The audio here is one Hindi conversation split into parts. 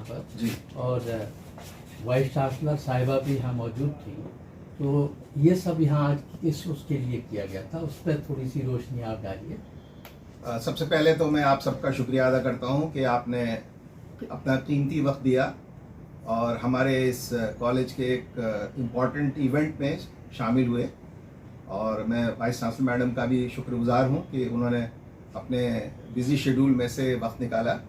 पर जी। और वाइस चांसलर साहिबा भी यहाँ मौजूद थी, तो ये सब यहाँ आज किस उसके लिए किया गया था, उस पर थोड़ी सी रोशनी आप डालिए। सबसे पहले तो मैं आप सबका शुक्रिया अदा करता हूँ कि आपने अपना कीमती वक्त दिया और हमारे इस कॉलेज के एक इम्पॉर्टेंट इवेंट में शामिल हुए। और मैं वाइस चांसलर मैडम का भी शुक्रगुजार हूँ कि उन्होंने अपने बिज़ी शेड्यूल में से वक्त निकाला।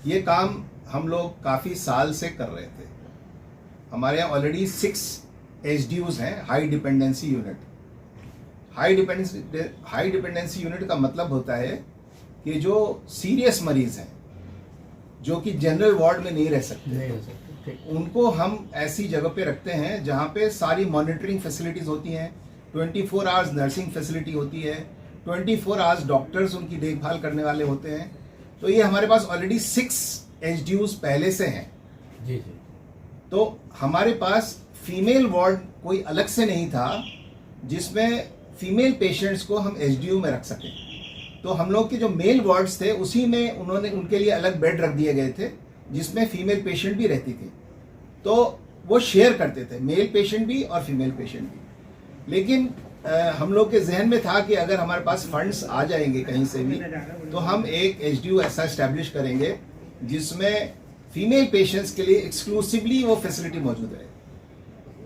ये काम हम लोग काफ़ी साल से कर रहे थे। हमारे यहाँ ऑलरेडी 6 HDUs हैं, high dependency unit. High dependency unit का मतलब होता है कि जो सीरियस मरीज हैं, जो कि जनरल वार्ड में नहीं रह सकते, उनको हम ऐसी जगह पे रखते हैं जहाँ पे सारी मॉनिटरिंग फैसिलिटीज़ होती हैं, 24 आवर्स नर्सिंग फैसिलिटी होती है, 24 आवर्स डॉक्टर्स उनकी देखभाल करने वाले होते हैं। तो ये हमारे पास ऑलरेडी 6 HDUs पहले से हैं। जी जी। तो हमारे पास फीमेल वार्ड कोई अलग से नहीं था जिसमें फीमेल पेशेंट्स को हम HDU में रख सकें। तो हम लोग के जो मेल वार्ड्स थे उसी में उन्होंने उनके लिए अलग बेड रख दिए गए थे जिसमें फीमेल पेशेंट भी रहती थी। तो वो शेयर करते थे, मेल पेशेंट भी और फीमेल पेशेंट भी। लेकिन हम लोग के जहन में था कि अगर हमारे पास फंड्स आ जाएंगे कहीं से भी तो हम एक HDU ऐसा इस्टेब्लिश करेंगे जिसमें फीमेल पेशेंट्स के लिए एक्सक्लूसिवली वो फैसिलिटी मौजूद है।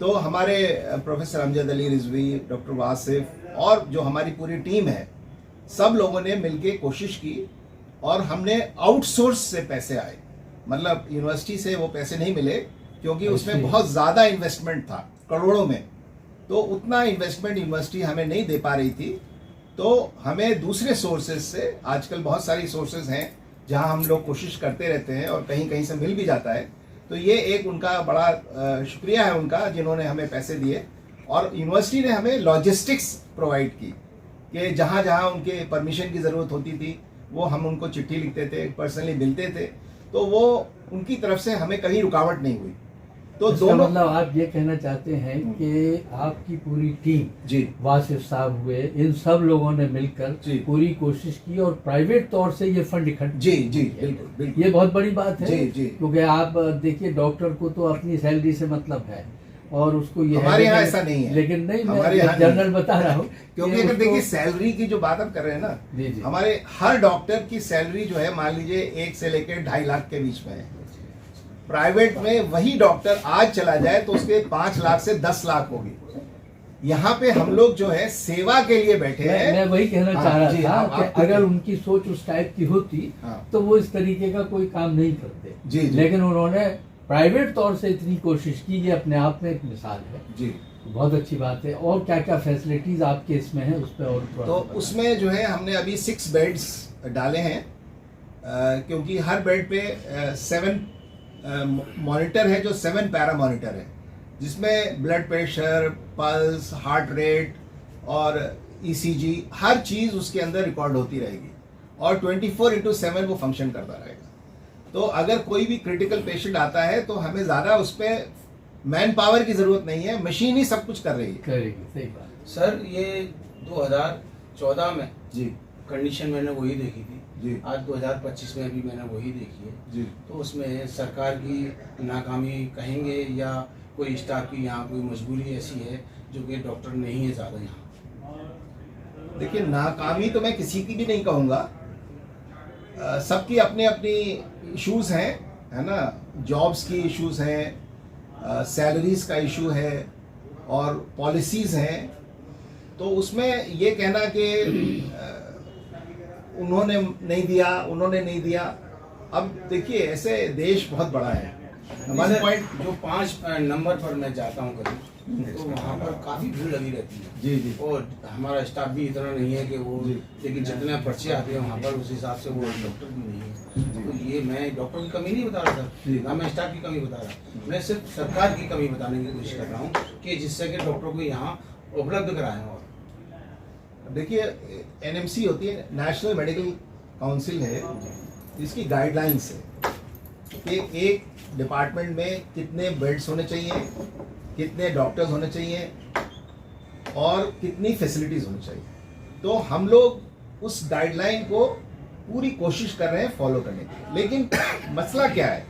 तो हमारे प्रोफेसर अमजद अली रिजवी, डॉक्टर वासिफ और जो हमारी पूरी टीम है, सब लोगों ने मिलके कोशिश की और हमने आउटसोर्स से पैसे आए। मतलब यूनिवर्सिटी से वो पैसे नहीं मिले क्योंकि उसमें बहुत ज़्यादा इन्वेस्टमेंट था, करोड़ों में। तो उतना इन्वेस्टमेंट यूनिवर्सिटी हमें नहीं दे पा रही थी, तो हमें दूसरे सोर्सेज से, आजकल बहुत सारी सोर्सेज हैं जहां हम लोग कोशिश करते रहते हैं और कहीं कहीं से मिल भी जाता है। तो ये एक उनका बड़ा शुक्रिया है उनका, जिन्होंने हमें पैसे दिए। और यूनिवर्सिटी ने हमें लॉजिस्टिक्स प्रोवाइड की कि जहाँ जहाँ उनके परमिशन की ज़रूरत होती थी वो हम उनको चिट्ठी लिखते थे, पर्सनली मिलते थे, तो वो उनकी तरफ से हमें कहीं रुकावट नहीं हुई। तो दोनों मतलब आप ये कहना चाहते हैं कि आपकी पूरी टीम, जी, वासिफ साहब हुए, इन सब लोगों ने मिलकर पूरी कोशिश की और प्राइवेट तौर से ये फंड इकट्ठा। जी जी, बिल्कुल बिल्कुल, ये बहुत बड़ी बात है। जी जी, क्योंकि आप देखिए डॉक्टर को तो अपनी सैलरी से मतलब है और उसको ये हमारे यहाँ ऐसा नहीं है। लेकिन नहीं, हमारे यहाँ जनरल बता रहा हूँ क्योंकि अगर देखिए सैलरी की जो बात आप कर रहे हैं ना, जी जी, हमारे हर डॉक्टर की सैलरी जो है मान लीजिए 1 से लेकर 2.5 लाख के बीच में है। प्राइवेट में वही डॉक्टर आज चला जाए तो उसके 5 लाख से 10 लाख होगी। यहाँ पे हम लोग जो है सेवा के लिए बैठे हैं। मैं वही कहना चाह रहा था कि अगर उनकी सोच उस टाइप की होती तो वो इस तरीके का कोई काम नहीं करते। जी, जी। लेकिन उन्होंने प्राइवेट तौर से इतनी कोशिश की, ये अपने आप में एक मिसाल है। जी, बहुत अच्छी बात है। और क्या क्या फैसिलिटीज आपके इसमें है उस पर और थोड़ा तो उसमें जो है हमने अभी 6 बेड्स डाले हैं, क्योंकि हर बेड पे 7 मॉनिटर है, जो 7 पैरा मॉनिटर है, जिसमें blood pressure, pulse, heart rate और ECG हर चीज़ उसके अंदर रिकॉर्ड होती रहेगी और 24/7 वो फंक्शन करता रहेगा। तो अगर कोई भी क्रिटिकल पेशेंट आता है तो हमें ज़्यादा उस पर मैन पावर की ज़रूरत नहीं है, मशीन ही सब कुछ कर रही है। करेगी, सही बात। सर ये 2014 में जी कंडीशन मैंने वही देखी थी जी, आज 2025 में भी मैंने वही देखी है जी। तो उसमें सरकार की नाकामी कहेंगे या कोई स्टाफ की यहाँ कोई मजबूरी ऐसी है जो कि डॉक्टर नहीं है ज़्यादा यहाँ? देखिए नाकामी तो मैं किसी की भी नहीं कहूँगा, सबकी अपनी अपनी इश्यूज हैं, है ना। जॉब्स की इश्यूज हैं, सैलरीज का इशू है और पॉलिसीज हैं। तो उसमें ये कहना कि उन्होंने नहीं दिया। अब देखिए ऐसे देश बहुत बड़ा है। जो 5 नंबर पर मैं जाता हूँ कभी तो वहाँ पर काफ़ी भीड़ लगी रहती है। जी जी, और हमारा स्टाफ भी इतना नहीं है कि वो, लेकिन जितने पर्चे आते हैं वहाँ पर उस हिसाब से वो डॉक्टर भी नहीं है। तो ये मैं डॉक्टर की कमी नहीं बता रहा था, ना मैं स्टाफ की कमी बता रहा, मैं सिर्फ सरकार की कमी बताने की कोशिश कर रहा हूँ कि जिससे कि डॉक्टर को यहाँ उपलब्ध कराएं। और देखिए NMC होती है, नेशनल मेडिकल काउंसिल है, इसकी गाइडलाइंस है कि एक डिपार्टमेंट में कितने बेड्स होने चाहिए, कितने डॉक्टर्स होने चाहिए और कितनी फैसिलिटीज होनी चाहिए। तो हम लोग उस गाइडलाइन को पूरी कोशिश कर रहे हैं फॉलो करने की। लेकिन मसला क्या है,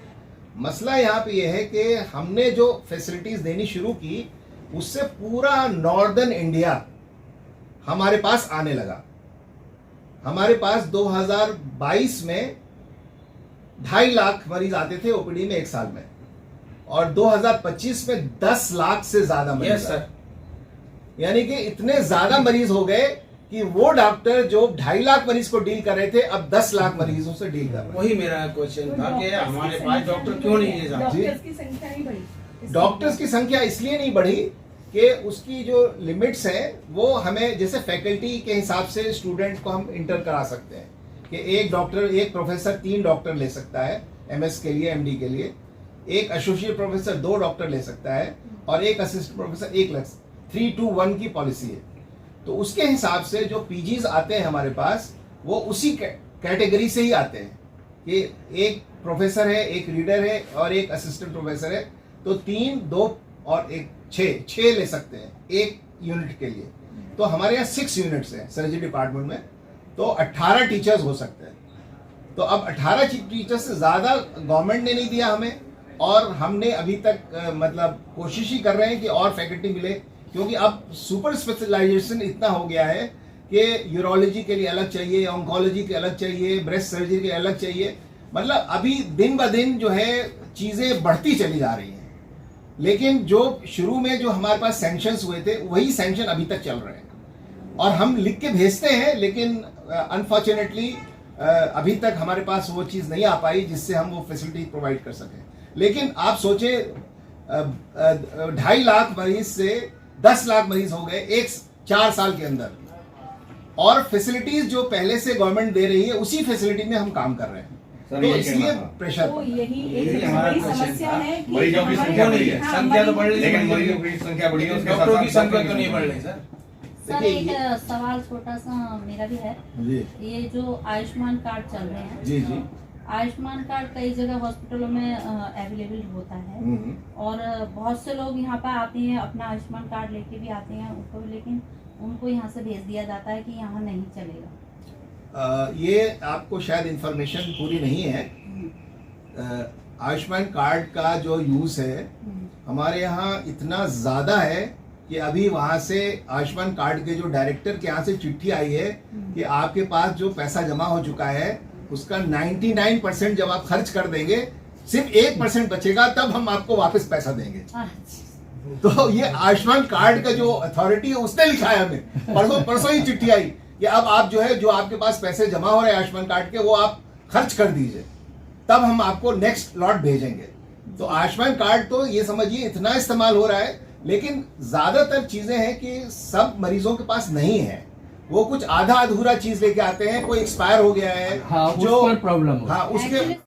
मसला यहाँ पे ये है कि हमने जो फैसिलिटीज देनी शुरू की उससे पूरा नॉर्दर्न इंडिया हमारे पास आने लगा। हमारे पास 2022 में 2.5 लाख मरीज आते थे ओपीडी में एक साल में, और 2025 में 10 लाख से ज्यादा मरीज। Yes sir. यानी कि इतने ज्यादा मरीज हो गए कि वो डॉक्टर जो 2.5 लाख मरीज को डील कर रहे थे अब 10 लाख मरीजों से डील कर रहे हैं। वही मेरा क्वेश्चन था कि हमारे पास डॉक्टर क्यों नहीं है साहब? डॉक्टर्स की संख्या नहीं बढ़ी। डॉक्टर्स की संख्या इसलिए नहीं बढ़ी कि उसकी जो लिमिट्स हैं वो हमें, जैसे फैकल्टी के हिसाब से स्टूडेंट को हम इंटर करा सकते हैं कि एक डॉक्टर, एक प्रोफेसर 3 डॉक्टर ले सकता है एमएस के लिए, एमडी के लिए, एक एसोसिएट प्रोफेसर 2 डॉक्टर ले सकता है, और एक असिस्टेंट प्रोफेसर 1 लग। 3-2-1 की पॉलिसी है। तो उसके हिसाब से जो पीजीज आते हैं हमारे पास वो उसी कैटेगरी से ही आते हैं कि एक प्रोफेसर है, एक रीडर है और एक असिस्टेंट प्रोफेसर है, तो 3, 2 और 1 6 ले सकते हैं एक यूनिट के लिए। तो हमारे यहाँ 6 यूनिट्स हैं सर्जरी डिपार्टमेंट में, तो 18 टीचर्स हो सकते हैं। तो अब 18 टीचर्स से ज़्यादा गवर्नमेंट ने नहीं दिया हमें, और हमने अभी तक मतलब कोशिश ही कर रहे हैं कि और फैकल्टी मिले, क्योंकि अब सुपर स्पेशलाइजेशन इतना हो गया है कि यूरोलॉजी के लिए अलग चाहिए, ऑन्कोलॉजी के अलग चाहिए, ब्रेस्ट सर्जरी के अलग चाहिए। मतलब अभी दिन ब दिन जो है चीज़ें बढ़ती चली जा रही हैं, लेकिन जो शुरू में जो हमारे पास सैंक्शंस हुए थे वही सैंक्शन अभी तक चल रहे हैं, और हम लिख के भेजते हैं, लेकिन अनफॉर्चुनेटली अभी तक हमारे पास वो चीज़ नहीं आ पाई जिससे हम वो फैसिलिटी प्रोवाइड कर सकें। लेकिन आप सोचे 2.5 लाख मरीज से 10 लाख मरीज हो गए 4 साल के अंदर, और फैसिलिटीज जो पहले से गवर्नमेंट दे रही है उसी फैसिलिटी में हम काम कर रहे हैं। सर, तो ये इसलिए कहना था। प्रेशर तो यही यही एक हमारा बड़ी क्वेश्चन समस्या था। है कि मरीजों की हमारे- संख्या बढ़ी है। हाँ, संख्या तो बढ़ रही है, लेकिन मरीजों की संख्या बढ़ी है, उसके डॉक्टरों की साथ संख्या क्यों नहीं बढ़ रही सर? सर देखिए, एक सवाल छोटा सा मेरा भी है। जी ये जो आयुष्मान कार्ड चल रहे हैं, जी जी आयुष्मान कार्ड कई जगह हॉस्पिटलों में अवेलेबल होता है, और बहुत से लोग यहाँ पर आते हैं अपना आयुष्मान कार्ड लेके भी आते हैं उनको, लेकिन उनको यहाँ से भेज दिया जाता है कि यहाँ नहीं चलेगा। ये आपको शायद इंफॉर्मेशन पूरी नहीं है। आयुष्मान कार्ड का जो यूज़ है हमारे यहाँ इतना ज़्यादा है कि अभी वहाँ से आयुष्मान कार्ड के जो डायरेक्टर के यहाँ से चिट्ठी आई है कि आपके पास जो पैसा जमा हो चुका है उसका 99% जब आप खर्च कर देंगे, सिर्फ 1% बचेगा, तब हम आपको वापस पैसा देंगे। तो ये आयुष्मान कार्ड का जो अथॉरिटी है उसने लिखा है हमें, परसों ही चिट्ठी आई कि अब आप जो है, जो आपके पास पैसे जमा हो रहे हैं आयुष्मान कार्ड के, वो आप खर्च कर दीजिए, तब हम आपको नेक्स्ट लॉट भेजेंगे। तो आयुष्मान कार्ड तो ये समझिए इतना इस्तेमाल हो रहा है, लेकिन ज्यादातर चीजें हैं कि सब मरीजों के पास नहीं है, वो कुछ आधा अधूरा चीज लेके आते हैं, कोई एक्सपायर हो गया है, हाँ, उस जो पर प्रॉब्लम हो। हाँ उसके Actually-